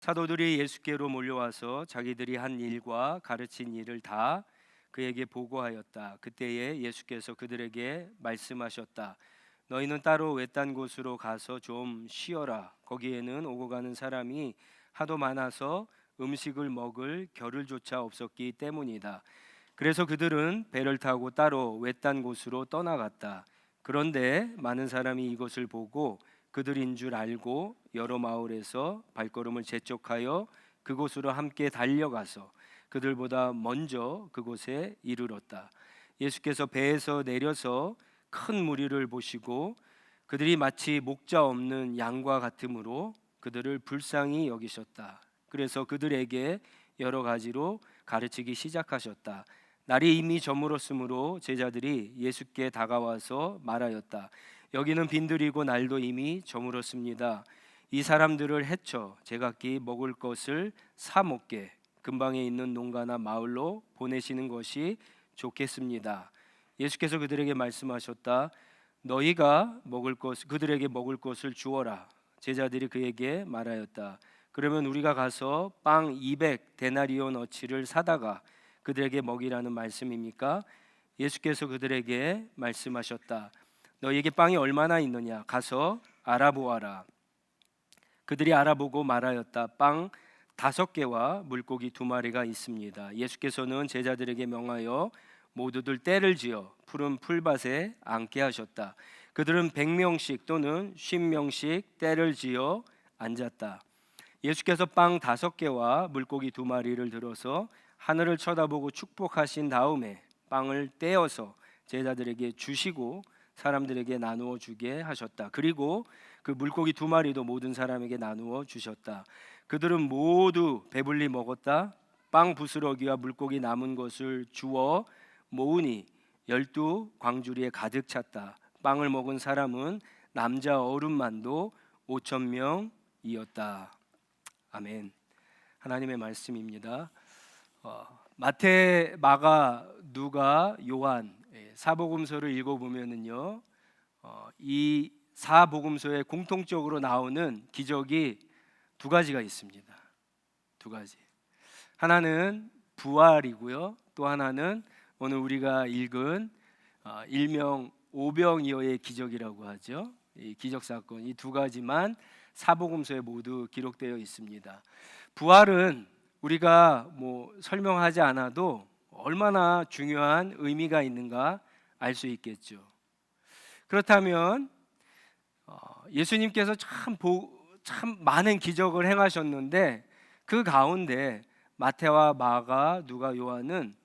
사도들이 예수께로 몰려와서 자기들이 한 일과 가르친 일을 다 그에게 보고하였다. 그때에 예수께서 그들에게 말씀하셨다. 너희는 따로 외딴 곳으로 가서 좀 쉬어라. 거기에는 오고 가는 사람이 하도 많아서 음식을 먹을 겨를조차 없었기 때문이다. 그래서 그들은 배를 타고 따로 외딴 곳으로 떠나갔다. 그런데 많은 사람이 이것을 보고 그들인 줄 알고 여러 마을에서 발걸음을 재촉하여 그곳으로 함께 달려가서 그들보다 먼저 그곳에 이르렀다. 예수께서 배에서 내려서 큰 무리를 보시고 그들이 마치 목자 없는 양과 같으므로 그들을 불쌍히 여기셨다. 그래서 그들에게 여러 가지로 가르치기 시작하셨다. 날이 이미 저물었으므로 제자들이 예수께 다가와서 말하였다. 여기는 빈들이고 날도 이미 저물었습니다. 이 사람들을 해쳐 제각기 먹을 것을 사 먹게 근방에 있는 농가나 마을로 보내시는 것이 좋겠습니다. 예수께서 그들에게 말씀하셨다. 너희가 먹을 것 그들에게 먹을 것을 주어라. 제자들이 그에게 말하였다. 그러면 우리가 가서 빵 200 데나리온어치를 사다가 그들에게 먹이라는 말씀입니까? 예수께서 그들에게 말씀하셨다. 너희에게 빵이 얼마나 있느냐? 가서 알아보아라. 그들이 알아보고 말하였다. 빵 5개와 물고기 2마리가 있습니다. 예수께서는 제자들에게 명하여 모두들 떼를 지어 푸른 풀밭에 앉게 하셨다. 그들은 100명씩 또는 50명씩 떼를 지어 앉았다. 예수께서 빵 5개와 물고기 2마리를 들어서 하늘을 쳐다보고 축복하신 다음에 빵을 떼어서 제자들에게 주시고 사람들에게 나누어 주게 하셨다. 그리고 그 물고기 2마리도 모든 사람에게 나누어 주셨다. 그들은 모두 배불리 먹었다. 빵 부스러기와 물고기 남은 것을 주어 모으니 12광주리에 가득 찼다. 빵을 먹은 사람은 남자 어른만도 5,000명이었다. 아멘. 하나님의 말씀입니다. 마태, 마가, 누가, 요한 사복음서를 읽어보면은요, 이 사복음서에 공통적으로 나오는 기적이 2가지가 있습니다. 2가지. 하나는 부활이고요. 또 하나는 오늘 우리가 읽은 일명 오병이어의 기적이라고 하죠. 이 기적 사건 이 2가지만 사복음서에 모두 기록되어 있습니다. 부활은 우리가 설명하지 않아도 얼마나 중요한 의미가 있는가 알 수 있겠죠. 그렇다면 예수님께서 참 많은 기적을 행하셨는데 그 가운데 마태와 마가, 누가, 요한은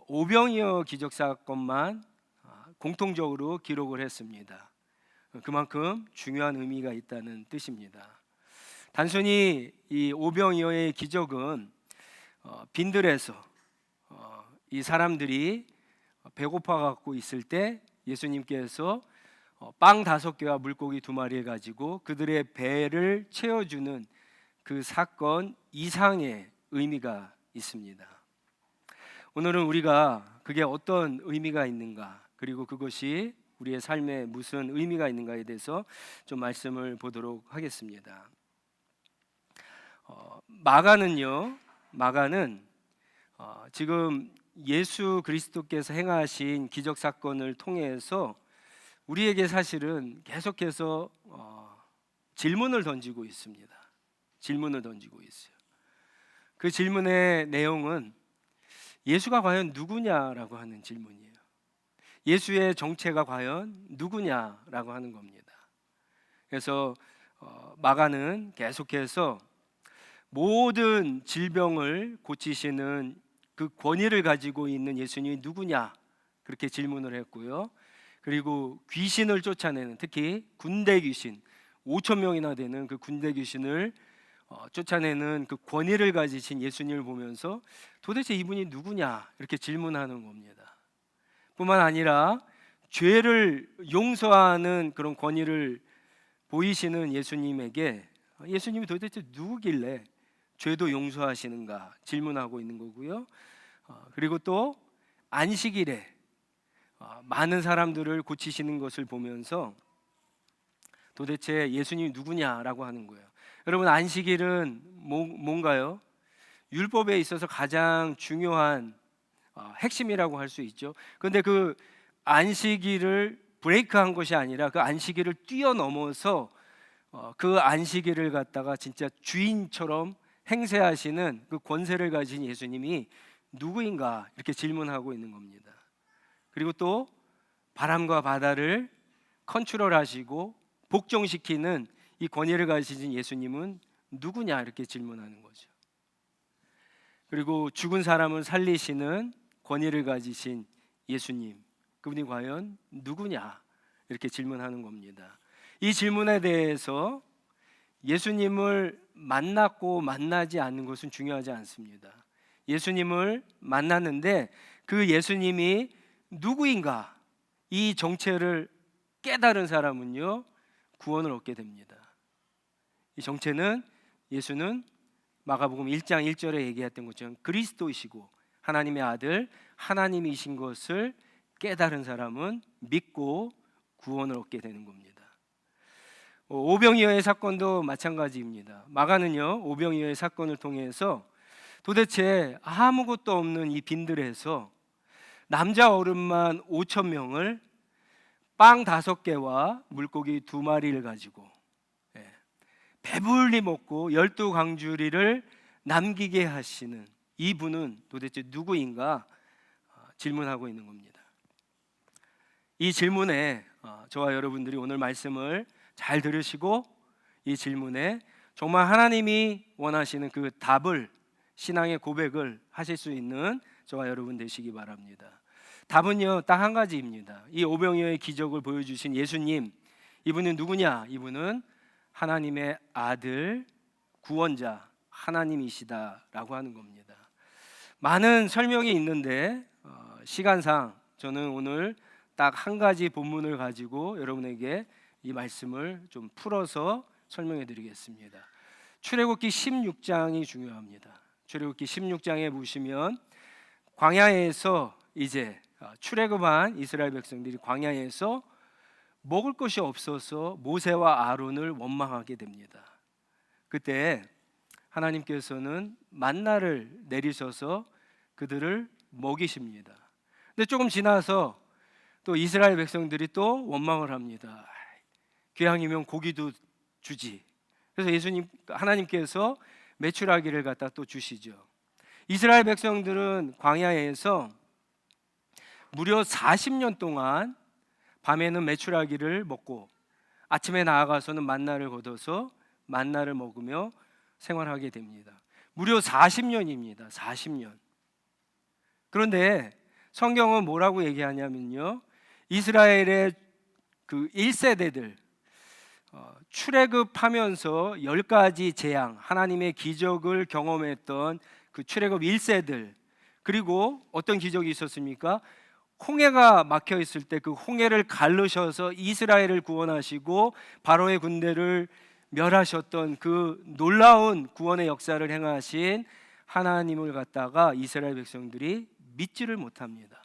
오병이어 기적 사건만 공통적으로 기록을 했습니다. 그만큼 중요한 의미가 있다는 뜻입니다. 단순히 이 오병이어의 기적은 빈들에서 이 사람들이 배고파 갖고 있을 때 예수님께서 빵 5개와 물고기 2마리를 가지고 그들의 배를 채워주는 그 사건 이상의 의미가 있습니다. 오늘은 우리가 그게 어떤 의미가 있는가, 그리고 그것이 우리의 삶에 무슨 의미가 있는가에 대해서 좀 말씀을 보도록 하겠습니다. 마가는 지금 예수 그리스도께서 행하신 기적 사건을 통해서 우리에게 사실은 계속해서 질문을 던지고 있습니다. 질문을 던지고 있어요. 그 질문의 내용은 예수가 과연 누구냐라고 하는 질문이에요. 예수의 정체가 과연 누구냐라고 하는 겁니다. 그래서 마가는 계속해서 모든 질병을 고치시는 그 권위를 가지고 있는 예수님이 누구냐 그렇게 질문을 했고요. 그리고 귀신을 쫓아내는, 특히 군대 귀신 5,000명이나 되는 그 군대 귀신을 쫓아내는 그 권위를 가지신 예수님을 보면서 도대체 이분이 누구냐 이렇게 질문하는 겁니다. 뿐만 아니라 죄를 용서하는 그런 권위를 보이시는 예수님에게 예수님이 도대체 누구길래 죄도 용서하시는가 질문하고 있는 거고요. 그리고 또 안식일에 많은 사람들을 고치시는 것을 보면서 도대체 예수님이 누구냐라고 하는 거예요. 여러분, 안식일은 뭔가요? 율법에 있어서 가장 중요한 핵심이라고 할 수 있죠. 그런데 그 안식일을 브레이크한 것이 아니라 그 안식일을 뛰어넘어서 그 안식일을 갖다가 진짜 주인처럼 행세하시는 그 권세를 가진 예수님이 누구인가 이렇게 질문하고 있는 겁니다. 그리고 또 바람과 바다를 컨트롤하시고 복종시키는 이 권위를 가지신 예수님은 누구냐 이렇게 질문하는 거죠. 그리고 죽은 사람을 살리시는 권위를 가지신 예수님, 그분이 과연 누구냐 이렇게 질문하는 겁니다. 이 질문에 대해서 예수님을 만났고 만나지 않는 것은 중요하지 않습니다. 예수님을 만났는데 그 예수님이 누구인가, 이 정체를 깨달은 사람은요 구원을 얻게 됩니다. 이 정체는, 예수는 마가복음 1장 1절에 얘기했던 것처럼 그리스도이시고 하나님의 아들, 하나님이신 것을 깨달은 사람은 믿고 구원을 얻게 되는 겁니다. 오병이어의 사건도 마찬가지입니다. 마가는요 오병이어의 사건을 통해서 도대체 아무것도 없는 이 빈들에서 남자 어른만 5천 명을 빵 5개와 물고기 2마리를 가지고 배불리 먹고 12광주리를 남기게 하시는 이분은 도대체 누구인가 질문하고 있는 겁니다. 이 질문에 저와 여러분들이 오늘 말씀을 잘 들으시고 이 질문에 정말 하나님이 원하시는 그 답을, 신앙의 고백을 하실 수 있는 저와 여러분 되시기 바랍니다. 답은요 딱 한 가지입니다. 이 오병이어의 기적을 보여주신 예수님, 이분은 누구냐? 이분은 하나님의 아들, 구원자, 하나님이시다라고 하는 겁니다. 많은 설명이 있는데 시간상 저는 오늘 딱 한 가지 본문을 가지고 여러분에게 이 말씀을 좀 풀어서 설명해 드리겠습니다. 출애굽기 16장이 중요합니다. 출애굽기 16장에 보시면 광야에서 이제 출애굽한 이스라엘 백성들이 광야에서 먹을 것이 없어서 모세와 아론을 원망하게 됩니다. 그때 하나님께서는 만나를 내리셔서 그들을 먹이십니다. 근데 조금 지나서 또 이스라엘 백성들이 또 원망을 합니다. 기왕이면 고기도 주지. 그래서 하나님께서 메추라기를 갖다 또 주시죠. 이스라엘 백성들은 광야에서 무려 40년 동안 밤에는 메추라기를 먹고 아침에 나아가서는 만나를 걷어서 만나를 먹으며 생활하게 됩니다. 무려 40년입니다. 40년. 그런데 성경은 뭐라고 얘기하냐면요, 이스라엘의 그 1세대들 출애굽하면서 10가지 재앙, 하나님의 기적을 경험했던 그 출애굽 1세들, 그리고 어떤 기적이 있었습니까? 홍해가 막혀 있을 때 그 홍해를 가르셔서 이스라엘을 구원하시고 바로의 군대를 멸하셨던 그 놀라운 구원의 역사를 행하신 하나님을 갖다가 이스라엘 백성들이 믿지를 못합니다.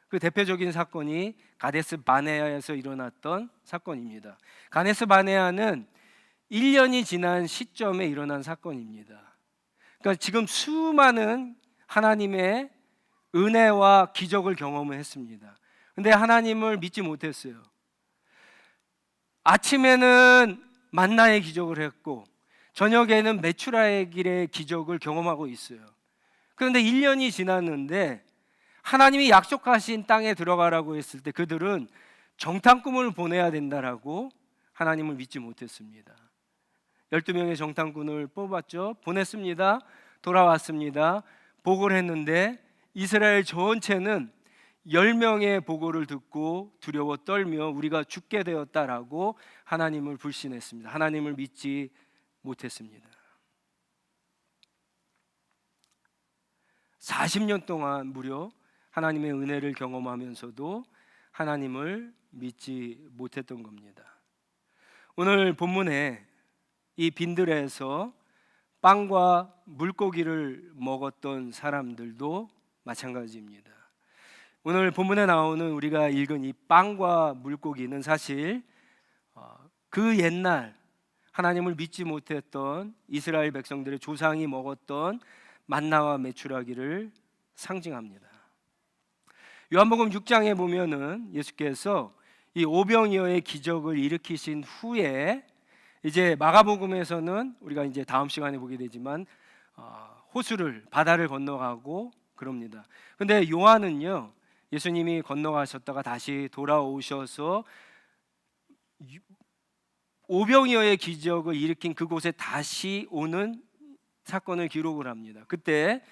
그 대표적인 사건이 가데스 바네아에서 일어났던 사건입니다. 가데스 바네아는 1년이 지난 시점에 일어난 사건입니다. 그러니까 지금 수많은 하나님의 은혜와 기적을 경험을 했습니다. 근데 하나님을 믿지 못했어요. 아침에는 만나의 기적을 했고 저녁에는 메추라기의 기적을 경험하고 있어요. 그런데 1년이 지났는데 하나님이 약속하신 땅에 들어가라고 했을 때 그들은 정탐꾼을 보내야 된다라고 하나님을 믿지 못했습니다. 12명의 정탐꾼을 뽑았죠. 보냈습니다. 돌아왔습니다. 보고를 했는데 이스라엘 전체는 10명의 보고를 듣고 두려워 떨며 우리가 죽게 되었다라고 하나님을 불신했습니다. 하나님을 믿지 못했습니다. 40년 동안 무려 하나님의 은혜를 경험하면서도 하나님을 믿지 못했던 겁니다. 오늘 본문에 이 빈들에서 빵과 물고기를 먹었던 사람들도 마찬가지입니다. 오늘 본문에 나오는 우리가 읽은 이 빵과 물고기는 사실 그 옛날 하나님을 믿지 못했던 이스라엘 백성들의 조상이 먹었던 만나와 메추라기를 상징합니다. 요한복음 6장에 보면은 예수께서 이 오병이어의 기적을 일으키신 후에 이제 마가복음에서는 우리가 이제 다음 시간에 보게 되지만 호수를 바다를 건너가고 그럽니다. 근데 요한은요, 예수님이 건너가셨다가 다시 돌아오셔서 오병이어의 기적을 일으킨 그곳에 다시 오는 사건을 기록을 합니다. 그때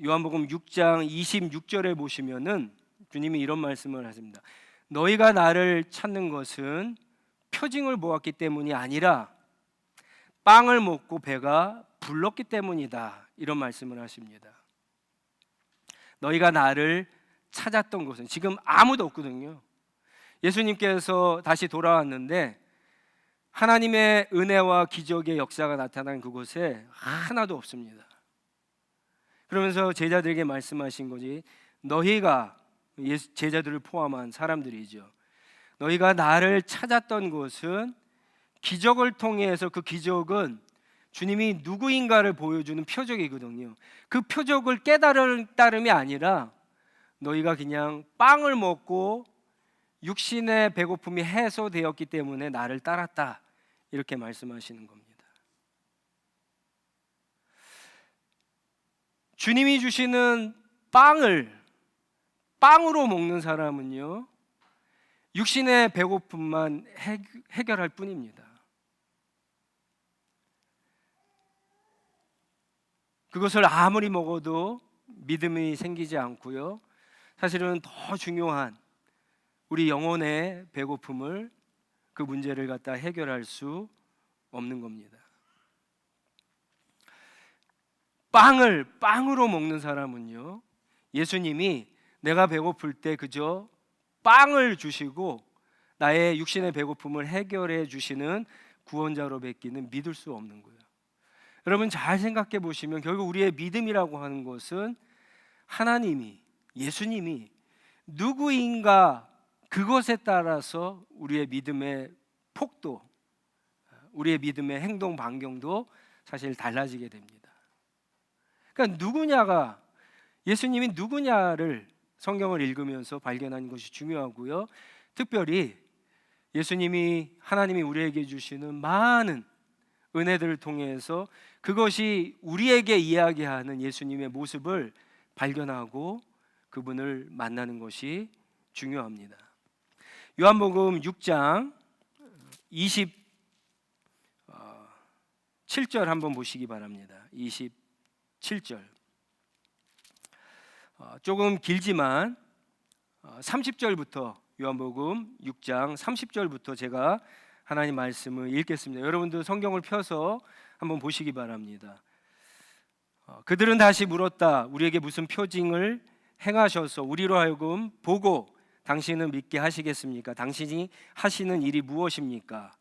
요한복음 6장 26절에 보시면은 주님이 이런 말씀을 하십니다. 너희가 나를 찾는 것은 표징을 보았기 때문이 아니라 빵을 먹고 배가 불렀기 때문이다. 이런 말씀을 하십니다. 너희가 나를 찾았던 곳은 지금 아무도 없거든요. 예수님께서 다시 돌아왔는데 하나님의 은혜와 기적의 역사가 나타난 그곳에 하나도 없습니다. 그러면서 제자들에게 말씀하신 거지, 너희가, 제자들을 포함한 사람들이죠, 너희가 나를 찾았던 곳은 기적을 통해서, 그 기적은 주님이 누구인가를 보여주는 표적이거든요. 그 표적을 깨달은 따름이 아니라 너희가 그냥 빵을 먹고 육신의 배고픔이 해소되었기 때문에 나를 따랐다, 이렇게 말씀하시는 겁니다. 주님이 주시는 빵으로 먹는 사람은요, 육신의 배고픔만 해결할 뿐입니다. 그것을 아무리 먹어도 믿음이 생기지 않고요, 사실은 더 중요한 우리 영혼의 배고픔을, 그 문제를 갖다 해결할 수 없는 겁니다. 빵으로 먹는 사람은요, 예수님이 내가 배고플 때 그저 빵을 주시고 나의 육신의 배고픔을 해결해 주시는 구원자로 뵙기는 믿을 수 없는 거예요. 여러분 잘 생각해 보시면 결국 우리의 믿음이라고 하는 것은 하나님이, 예수님이 누구인가, 그것에 따라서 우리의 믿음의 폭도, 우리의 믿음의 행동 반경도 사실 달라지게 됩니다. 그러니까 누구냐가, 예수님이 누구냐를 성경을 읽으면서 발견하는 것이 중요하고요, 특별히 예수님이, 하나님이 우리에게 주시는 많은 은혜들을 통해서 그것이 우리에게 이야기하는 예수님의 모습을 발견하고 그분을 만나는 것이 중요합니다. 요한복음 6장 27절 한번 보시기 바랍니다. 27절 조금 길지만 30절부터, 요한복음 6장 30절부터 제가 하나님 말씀을 읽겠습니다. 여러분도 성경을 펴서 한번 보시기 바랍니다. 그들은 다시 물었다. 우리에게 무슨 표징을 행하셔서 우리로 하여금 보고 당신은 믿게 하시겠습니까? 당신이 하시는 일이 무엇입니까?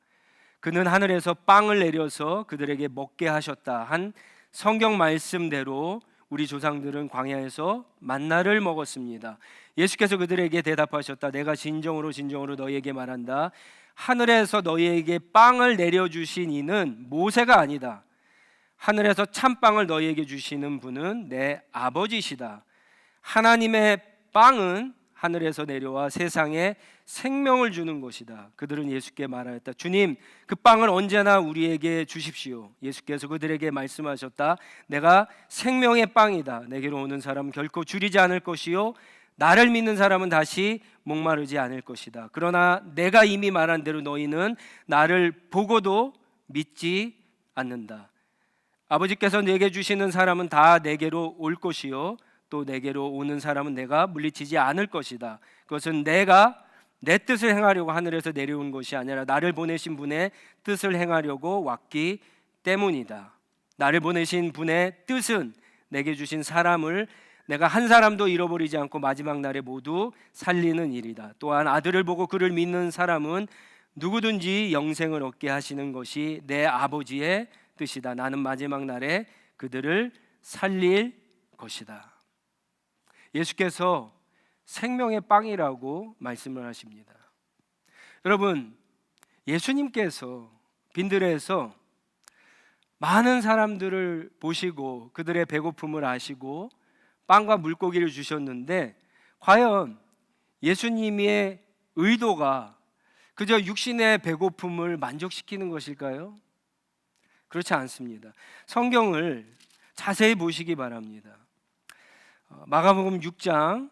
그는 하늘에서 빵을 내려서 그들에게 먹게 하셨다 한 성경 말씀대로 우리 조상들은 광야에서 만나를 먹었습니다. 예수께서 그들에게 대답하셨다. 내가 진정으로 진정으로 너희에게 말한다. 하늘에서 너희에게 빵을 내려주신 이는 모세가 아니다. 하늘에서 참빵을 너희에게 주시는 분은 내 아버지시다. 하나님의 빵은 하늘에서 내려와 세상에 생명을 주는 것이다. 그들은 예수께 말하였다. 주님, 그 빵을 언제나 우리에게 주십시오. 예수께서 그들에게 말씀하셨다. 내가 생명의 빵이다. 내게로 오는 사람은 결코 줄이지 않을 것이요 나를 믿는 사람은 다시 목마르지 않을 것이다. 그러나 내가 이미 말한 대로 너희는 나를 보고도 믿지 않는다. 아버지께서 내게 주시는 사람은 다 내게로 올 것이요 또 내게로 오는 사람은 내가 물리치지 않을 것이다. 그것은 내가 내 뜻을 행하려고 하늘에서 내려온 것이 아니라 나를 보내신 분의 뜻을 행하려고 왔기 때문이다. 나를 보내신 분의 뜻은 내게 주신 사람을 내가 한 사람도 잃어버리지 않고 마지막 날에 모두 살리는 일이다. 또한 아들을 보고 그를 믿는 사람은 누구든지 영생을 얻게 하시는 것이 내 아버지의 뜻이다. 나는 마지막 날에 그들을 살릴 것이다. 예수께서 생명의 빵이라고 말씀을 하십니다. 여러분, 예수님께서 빈들에서 많은 사람들을 보시고 그들의 배고픔을 아시고 빵과 물고기를 주셨는데, 과연 예수님의 의도가 그저 육신의 배고픔을 만족시키는 것일까요? 그렇지 않습니다. 성경을 자세히 보시기 바랍니다. 마가복음 6장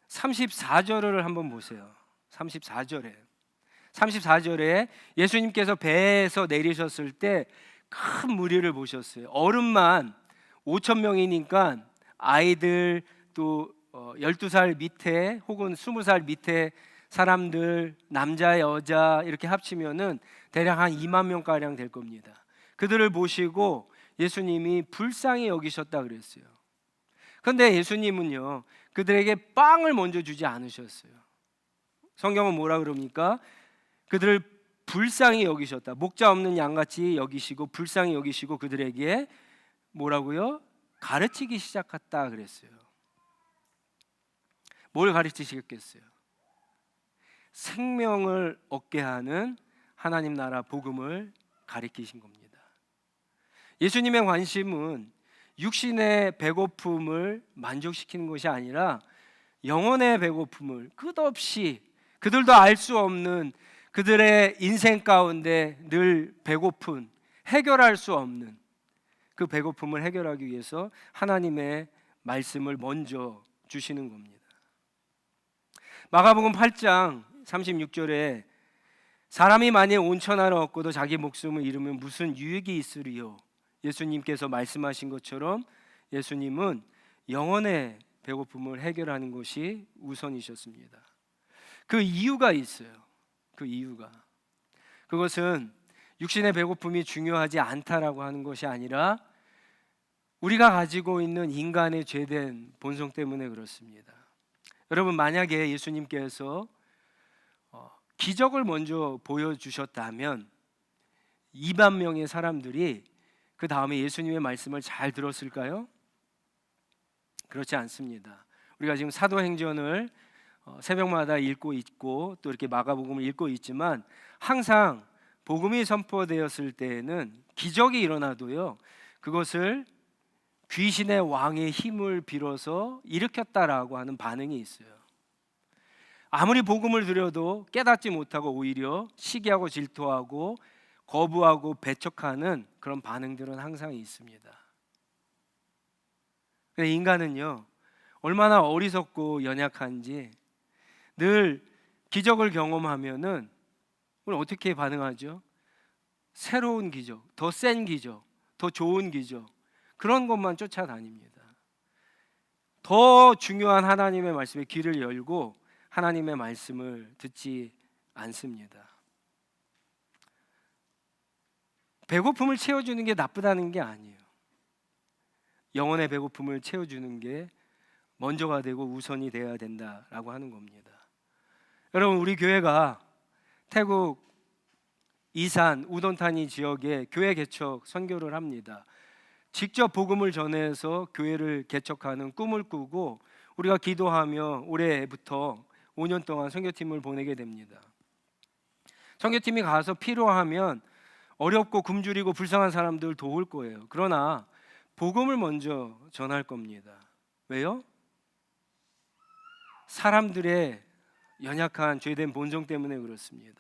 34절을 한번 보세요. 34절에 예수님께서 배에서 내리셨을 때 큰 무리를 보셨어요. 어른만 5천 명이니까 아이들 또 12살 밑에 혹은 20살 밑에 사람들, 남자 여자 이렇게 합치면은 대략 한 2만 명가량 될 겁니다. 그들을 보시고 예수님이 불쌍히 여기셨다 그랬어요. 그런데 예수님은요, 그들에게 빵을 먼저 주지 않으셨어요. 성경은 뭐라 그럽니까? 그들을 불쌍히 여기셨다. 목자 없는 양같이 여기시고 불쌍히 여기시고 그들에게 뭐라고요? 가르치기 시작했다 그랬어요. 뭘 가르치시겠어요? 생명을 얻게 하는 하나님 나라 복음을 가르치신 겁니다. 예수님의 관심은 육신의 배고픔을 만족시키는 것이 아니라 영혼의 배고픔을 끝없이, 그들도 알 수 없는 그들의 인생 가운데 늘 배고픈, 해결할 수 없는 그 배고픔을 해결하기 위해서 하나님의 말씀을 먼저 주시는 겁니다. 마가복음 8장 36절에 사람이 만일 온천하를 얻고도 자기 목숨을 잃으면 무슨 유익이 있으리요? 예수님께서 말씀하신 것처럼 예수님은 영혼의 배고픔을 해결하는 것이 우선이셨습니다. 그 이유가 있어요. 그 이유가, 그것은 육신의 배고픔이 중요하지 않다라고 하는 것이 아니라 우리가 가지고 있는 인간의 죄된 본성 때문에 그렇습니다. 여러분, 만약에 예수님께서 기적을 먼저 보여주셨다면 2만 명의 사람들이 그 다음에 예수님의 말씀을 잘 들었을까요? 그렇지 않습니다. 우리가 지금 사도행전을 새벽마다 읽고 있고 또 이렇게 마가복음을 읽고 있지만 항상 복음이 선포되었을 때에는 기적이 일어나도요, 그것을 귀신의 왕의 힘을 빌어서 일으켰다라고 하는 반응이 있어요. 아무리 복음을 드려도 깨닫지 못하고 오히려 시기하고 질투하고 거부하고 배척하는 그런 반응들은 항상 있습니다. 인간은요, 얼마나 어리석고 연약한지 늘 기적을 경험하면은 우리는 어떻게 반응하죠? 새로운 기적, 더 센 기적, 더 좋은 기적, 그런 것만 쫓아다닙니다. 더 중요한 하나님의 말씀에 귀를 열고 하나님의 말씀을 듣지 않습니다. 배고픔을 채워주는 게 나쁘다는 게 아니에요. 영혼의 배고픔을 채워주는 게 먼저가 되고 우선이 되어야 된다라고 하는 겁니다. 여러분, 우리 교회가 태국 이산 우돈타니 지역에 교회 개척 선교를 합니다. 직접 복음을 전해서 교회를 개척하는 꿈을 꾸고 우리가 기도하며 올해부터 5년 동안 선교팀을 보내게 됩니다. 선교팀이 가서 필요하면 어렵고 굶주리고 불쌍한 사람들 도울 거예요. 그러나 복음을 먼저 전할 겁니다. 왜요? 사람들의 연약한 죄된 본성 때문에 그렇습니다.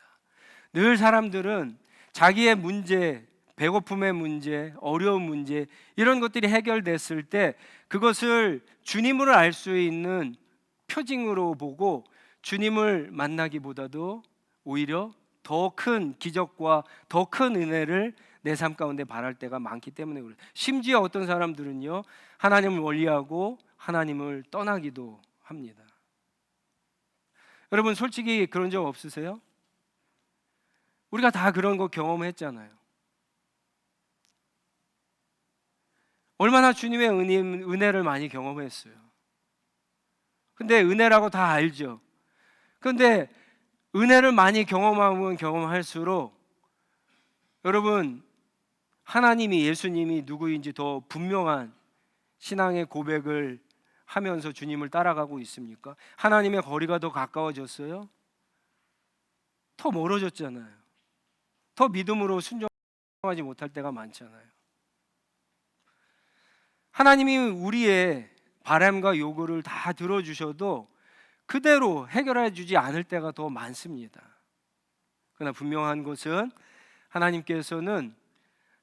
늘 사람들은 자기의 문제, 배고픔의 문제, 어려운 문제, 이런 것들이 해결됐을 때 그것을 주님으로 알 수 있는 표징으로 보고 주님을 만나기보다도 오히려 더 큰 기적과 더 큰 은혜를 내 삶 가운데 바랄 때가 많기 때문에 그래요. 심지어 어떤 사람들은요, 하나님을 멀리하고 하나님을 떠나기도 합니다. 여러분, 솔직히 그런 적 없으세요? 우리가 다 그런 거 경험했잖아요. 얼마나 주님의 은혜를 많이 경험했어요. 근데 은혜라고 다 알죠. 근데 은혜를 많이 경험하면 경험할수록 여러분, 하나님이, 예수님이 누구인지 더 분명한 신앙의 고백을 하면서 주님을 따라가고 있습니까? 하나님의 거리가 더 가까워졌어요? 더 멀어졌잖아요. 더 믿음으로 순종하지 못할 때가 많잖아요. 하나님이 우리의 바람과 요구를 다 들어주셔도 그대로 해결해 주지 않을 때가 더 많습니다. 그러나 분명한 것은 하나님께서는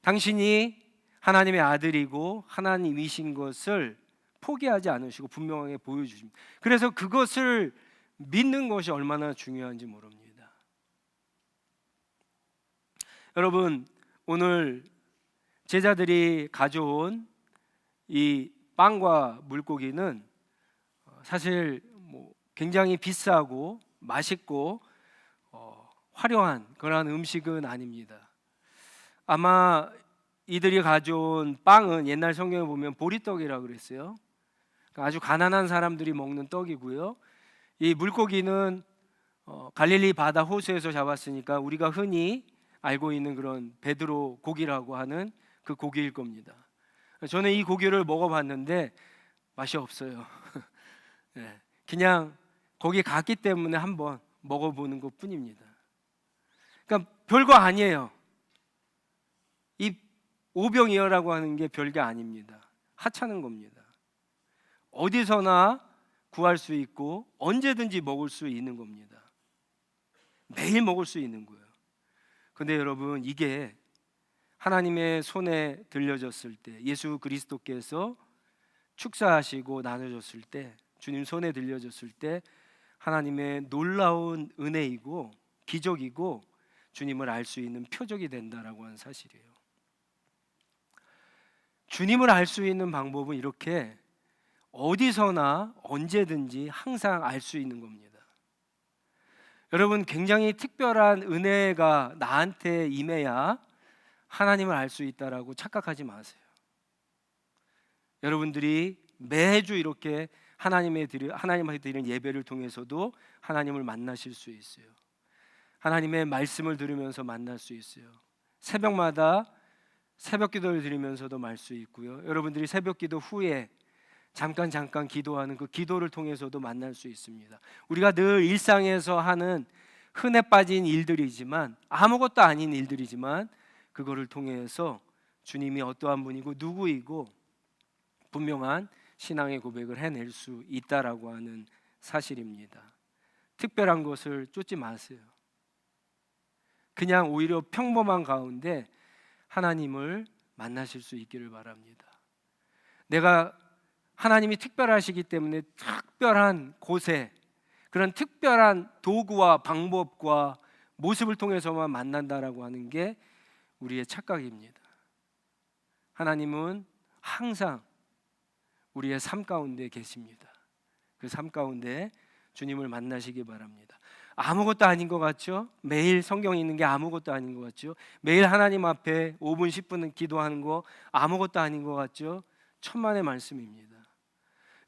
당신이 하나님의 아들이고 하나님이신 것을 포기하지 않으시고 분명하게 보여주십니다. 그래서 그것을 믿는 것이 얼마나 중요한지 모릅니다. 여러분, 오늘 제자들이 가져온 이 빵과 물고기는 사실 굉장히 비싸고 맛있고 화려한 그러한 음식은 아닙니다. 아마 이들이 가져온 빵은 옛날 성경에 보면 보리떡이라고 그랬어요. 아주 가난한 사람들이 먹는 떡이고요. 이 물고기는 갈릴리 바다 호수에서 잡았으니까 우리가 흔히 알고 있는 그런 베드로 고기라고 하는 그 고기일 겁니다. 저는 이 고기를 먹어봤는데 맛이 없어요. 네, 그냥 거기 갔기 때문에 한번 먹어보는 것 뿐입니다. 그러니까 별거 아니에요. 이 오병이어라고 하는 게 별게 아닙니다. 하찮은 겁니다. 어디서나 구할 수 있고 언제든지 먹을 수 있는 겁니다. 매일 먹을 수 있는 거예요. 근데 여러분, 이게 하나님의 손에 들려졌을 때, 예수 그리스도께서 축사하시고 나눠줬을 때, 주님 손에 들려졌을 때 하나님의 놀라운 은혜이고 기적이고 주님을 알 수 있는 표적이 된다라고 하는 사실이에요. 주님을 알 수 있는 방법은 이렇게 어디서나 언제든지 항상 알 수 있는 겁니다. 여러분, 굉장히 특별한 은혜가 나한테 임해야 하나님을 알 수 있다라고 착각하지 마세요. 여러분들이 매주 이렇게 하나님한테 드리는 예배를 통해서도 하나님을 만나실 수 있어요. 하나님의 말씀을 들으면서 만날 수 있어요. 새벽마다 새벽 기도를 드리면서도 말 수 있고요. 여러분들이 새벽 기도 후에 잠깐 기도하는 그 기도를 통해서도 만날 수 있습니다. 우리가 늘 일상에서 하는 흔해 빠진 일들이지만, 아무것도 아닌 일들이지만 그거를 통해서 주님이 어떠한 분이고 누구이고 분명한 신앙의 고백을 해낼 수 있다라고 하는 사실입니다. 특별한 것을 쫓지 마세요. 그냥 오히려 평범한 가운데 하나님을 만나실 수 있기를 바랍니다. 내가 하나님이 특별하시기 때문에 특별한 곳에 그런 특별한 도구와 방법과 모습을 통해서만 만난다라고 하는 게 우리의 착각입니다. 하나님은 항상 우리의 삶 가운데 계십니다. 그 삶 가운데 주님을 만나시기 바랍니다. 아무것도 아닌 것 같죠? 매일 성경에 있는 게 아무것도 아닌 것 같죠? 매일 하나님 앞에 5분 10분은 기도하는 거 아무것도 아닌 것 같죠? 천만의 말씀입니다.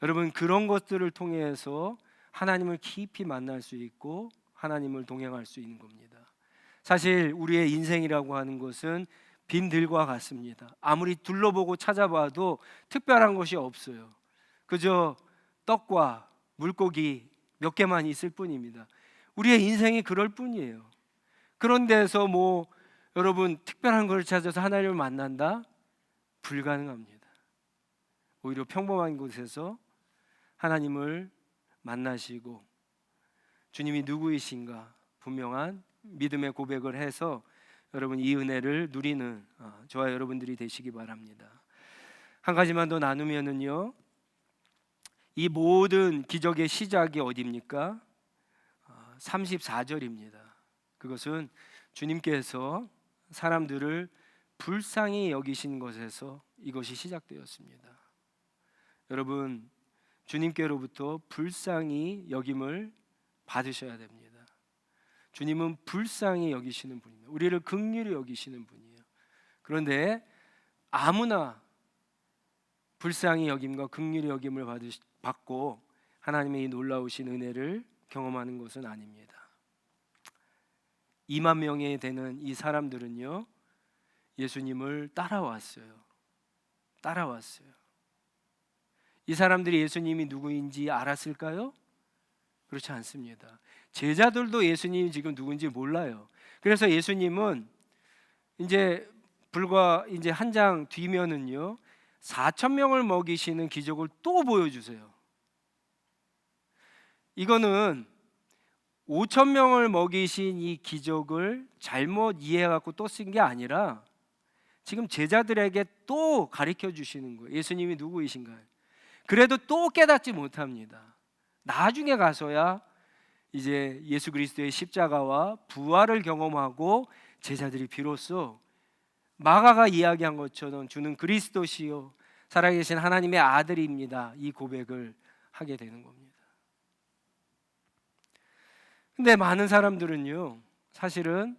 여러분, 그런 것들을 통해서 하나님을 깊이 만날 수 있고 하나님을 동행할 수 있는 겁니다. 사실 우리의 인생이라고 하는 것은 빈들과 같습니다. 아무리 둘러보고 찾아봐도 특별한 것이 없어요. 그저 떡과 물고기 몇 개만 있을 뿐입니다. 우리의 인생이 그럴 뿐이에요. 그런 데서 여러분 특별한 걸 찾아서 하나님을 만난다? 불가능합니다. 오히려 평범한 곳에서 하나님을 만나시고 주님이 누구이신가 분명한 믿음의 고백을 해서 여러분 이 은혜를 누리는 저와 여러분들이 되시기 바랍니다. 한 가지만 더 나누면은요, 이 모든 기적의 시작이 어디입니까? 34절입니다. 그것은 주님께서 사람들을 불쌍히 여기신 것에서 이것이 시작되었습니다. 여러분, 주님께로부터 불쌍히 여김을 받으셔야 됩니다. 주님은 불쌍히 여기시는 분입니다. 우리를 긍휼히 여기시는 분이에요. 그런데 아무나 불쌍히 여김과 긍휼히 여김을 받고 하나님의 이 놀라우신 은혜를 경험하는 것은 아닙니다. 2만 명에 되는 이 사람들은요, 예수님을 따라왔어요. 이 사람들이 예수님이 누구인지 알았을까요? 그렇지 않습니다. 제자들도 예수님이 지금 누군지 몰라요. 그래서 예수님은 이제 불과 이제 한 장 뒤면은요 4천 명을 먹이시는 기적을 또 보여주세요. 이거는 5천 명을 먹이신 이 기적을 잘못 이해해갖고 또 쓴 게 아니라 지금 제자들에게 또 가르쳐 주시는 거예요. 예수님이 누구이신가요? 그래도 또 깨닫지 못합니다. 나중에 가서야 이제 예수 그리스도의 십자가와 부활을 경험하고 제자들이 비로소 마가가 이야기한 것처럼 주는 그리스도시요 살아계신 하나님의 아들입니다, 이 고백을 하게 되는 겁니다. 근데 많은 사람들은요 사실은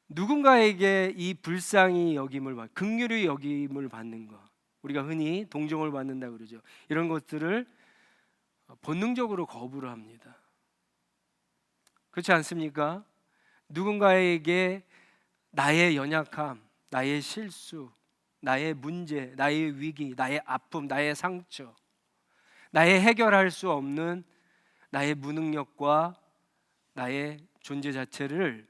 누군가에게 이 불쌍히 여김을 긍휼히 여김을 받는 것, 우리가 흔히 동정을 받는다 그러죠. 이런 것들을 본능적으로 거부를 합니다. 그렇지 않습니까? 누군가에게 나의 연약함, 나의 실수, 나의 문제, 나의 위기, 나의 아픔, 나의 상처, 나의 해결할 수 없는 나의 무능력과 나의 존재 자체를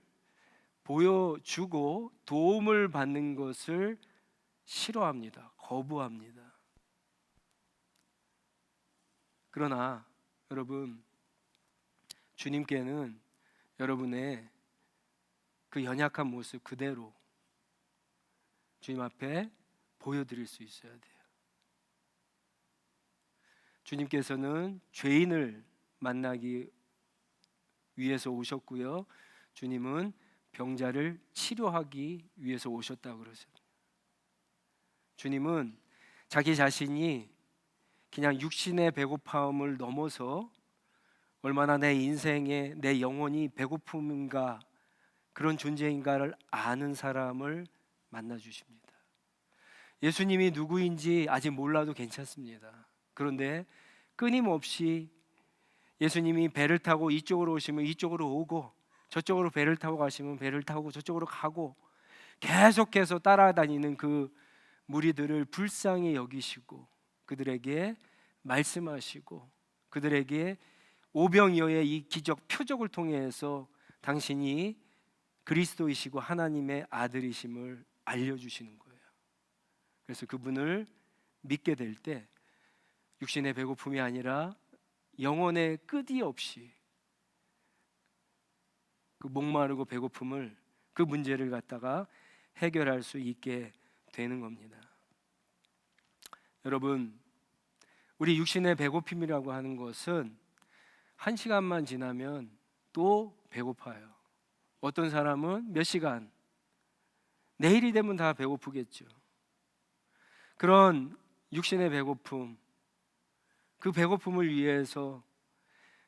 보여주고 도움을 받는 것을 싫어합니다. 거부합니다. 그러나 여러분, 주님께는 여러분의 그 연약한 모습 그대로 주님 앞에 보여드릴 수 있어야 돼요. 주님께서는 죄인을 만나기 위해서 오셨고요, 주님은 병자를 치료하기 위해서 오셨다고 그러죠. 주님은 자기 자신이 그냥 육신의 배고픔을 넘어서 얼마나 내 인생에 내 영혼이 배고픔인가, 그런 존재인가를 아는 사람을 만나 주십니다. 예수님이 누구인지 아직 몰라도 괜찮습니다. 그런데 끊임없이 예수님이 배를 타고 이쪽으로 오시면 이쪽으로 오고, 저쪽으로 배를 타고 가시면 배를 타고 저쪽으로 가고, 계속해서 따라다니는 그 무리들을 불쌍히 여기시고 그들에게 말씀하시고 그들에게 오병이어의 이 기적 표적을 통해서 당신이 그리스도이시고 하나님의 아들이심을 알려주시는 거예요. 그래서 그분을 믿게 될 때 육신의 배고픔이 아니라 영혼의 끝이 없이 그 목마르고 배고픔을, 그 문제를 갖다가 해결할 수 있게 되는 겁니다. 여러분, 우리 육신의 배고픔이라고 하는 것은 한 시간만 지나면 또 배고파요. 어떤 사람은 몇 시간, 내일이 되면 다 배고프겠죠. 그런 육신의 배고픔, 그 배고픔을 위해서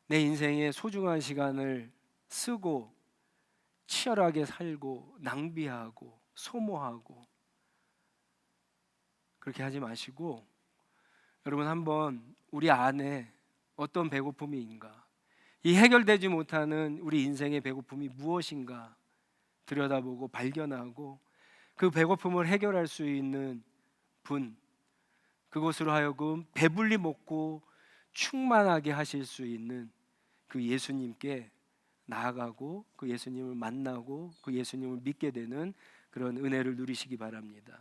내 인생의 소중한 시간을 쓰고 치열하게 살고 낭비하고 소모하고, 그렇게 하지 마시고 여러분 한번 우리 안에 어떤 배고픔인가, 이 해결되지 못하는 우리 인생의 배고픔이 무엇인가 들여다보고 발견하고 그 배고픔을 해결할 수 있는 분, 그것으로 하여금 배불리 먹고 충만하게 하실 수 있는 그 예수님께 나아가고 그 예수님을 만나고 그 예수님을 믿게 되는 그런 은혜를 누리시기 바랍니다.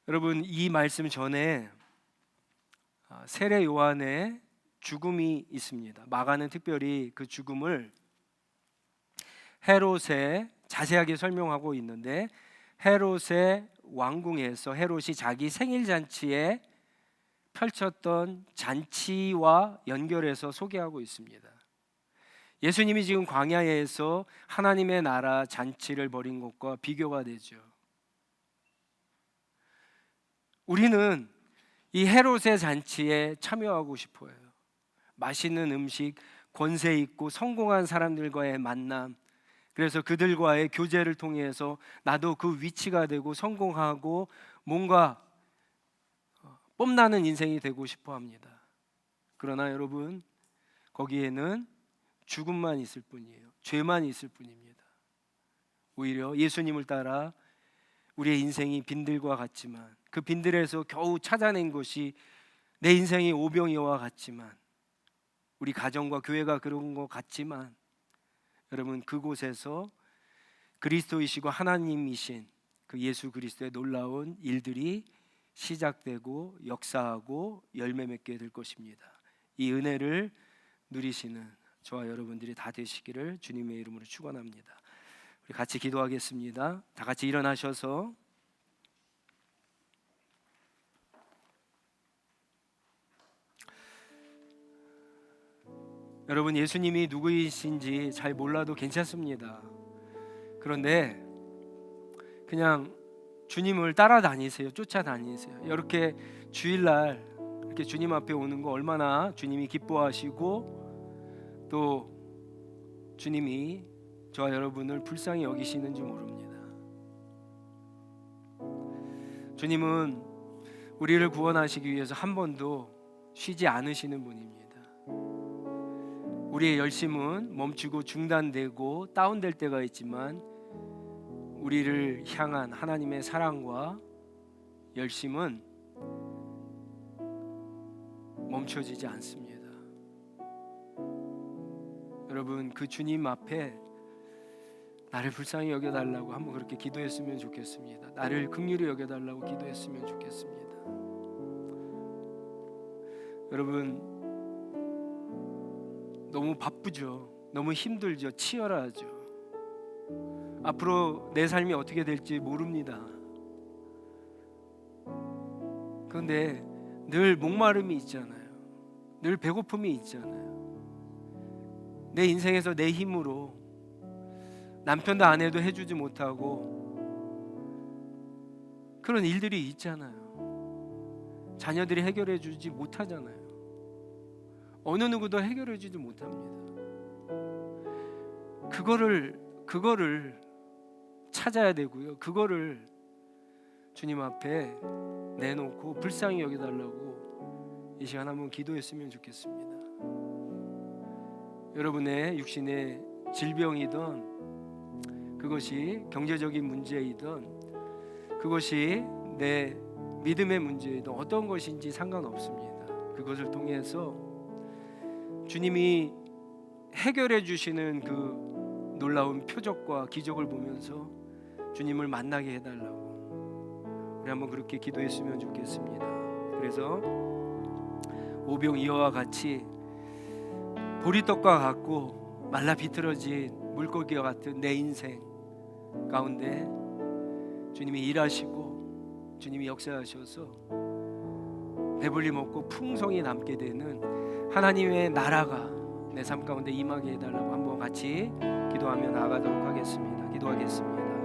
여러분, 이 말씀 전에 세례 요한의 죽음이 있습니다. 마가는 특별히 그 죽음을 헤롯에 자세하게 설명하고 있는데, 헤롯의 왕궁에서 헤롯이 자기 생일 잔치에 펼쳤던 잔치와 연결해서 소개하고 있습니다. 예수님이 지금 광야에서 하나님의 나라 잔치를 벌인 것과 비교가 되죠. 우리는 이 헤롯의 잔치에 참여하고 싶어요. 맛있는 음식, 권세 있고 성공한 사람들과의 만남, 그래서 그들과의 교제를 통해서 나도 그 위치가 되고 성공하고 뭔가 뽐나는 인생이 되고 싶어 합니다. 그러나 여러분, 거기에는 죽음만 있을 뿐이에요. 죄만 있을 뿐입니다. 오히려 예수님을 따라 우리의 인생이 빈들과 같지만, 그 빈들에서 겨우 찾아낸 것이 내 인생이 오병이어와 같지만, 우리 가정과 교회가 그런 것 같지만, 여러분 그곳에서 그리스도이시고 하나님이신 그 예수 그리스도의 놀라운 일들이 시작되고 역사하고 열매 맺게 될 것입니다. 이 은혜를 누리시는 저와 여러분들이 다 되시기를 주님의 이름으로 축원합니다. 우리 같이 기도하겠습니다. 다 같이 일어나셔서 여러분, 예수님이 누구이신지 잘 몰라도 괜찮습니다. 그런데 그냥 주님을 따라다니세요. 쫓아다니세요. 이렇게 주일날 이렇게 주님 앞에 오는 거 얼마나 주님이 기뻐하시고 또 주님이 저와 여러분을 불쌍히 여기시는지 모릅니다. 주님은 우리를 구원하시기 위해서 한 번도 쉬지 않으시는 분입니다. 우리의 열심은 멈추고 중단되고 다운될 때가 있지만 우리를 향한 하나님의 사랑과 열심은 멈춰지지 않습니다. 여러분, 그 주님 앞에 나를 불쌍히 여겨달라고 한번 그렇게 기도했으면 좋겠습니다. 나를 긍휼히 여겨달라고 기도했으면 좋겠습니다. 여러분, 너무 바쁘죠. 너무 힘들죠. 치열하죠. 앞으로 내 삶이 어떻게 될지 모릅니다. 그런데 늘 목마름이 있잖아요. 늘 배고픔이 있잖아요. 내 인생에서 내 힘으로 남편도 아내도 해주지 못하고 그런 일들이 있잖아요. 자녀들이 해결해 주지 못하잖아요. 어느 누구도 해결해 주지 못합니다. 그거를 찾아야 되고요. 그거를 주님 앞에 내놓고 불쌍히 여겨달라고 이 시간 한번 기도했으면 좋겠습니다. 여러분의 육신의 질병이든 그것이 경제적인 문제이든 그것이 내 믿음의 문제이든 어떤 것인지 상관없습니다. 그것을 통해서 주님이 해결해 주시는 그 놀라운 표적과 기적을 보면서 주님을 만나게 해달라고 우리 한번 그렇게 기도했으면 좋겠습니다. 그래서 오병이어와 같이 보리떡과 같고 말라 비틀어진 물고기와 같은 내 인생 가운데 주님이 일하시고 주님이 역사하셔서 배불리 먹고 풍성이 남게 되는 하나님의 나라가 내 삶 가운데 임하게 해달라고 한번 같이 기도하며 나아가도록 하겠습니다. 기도하겠습니다.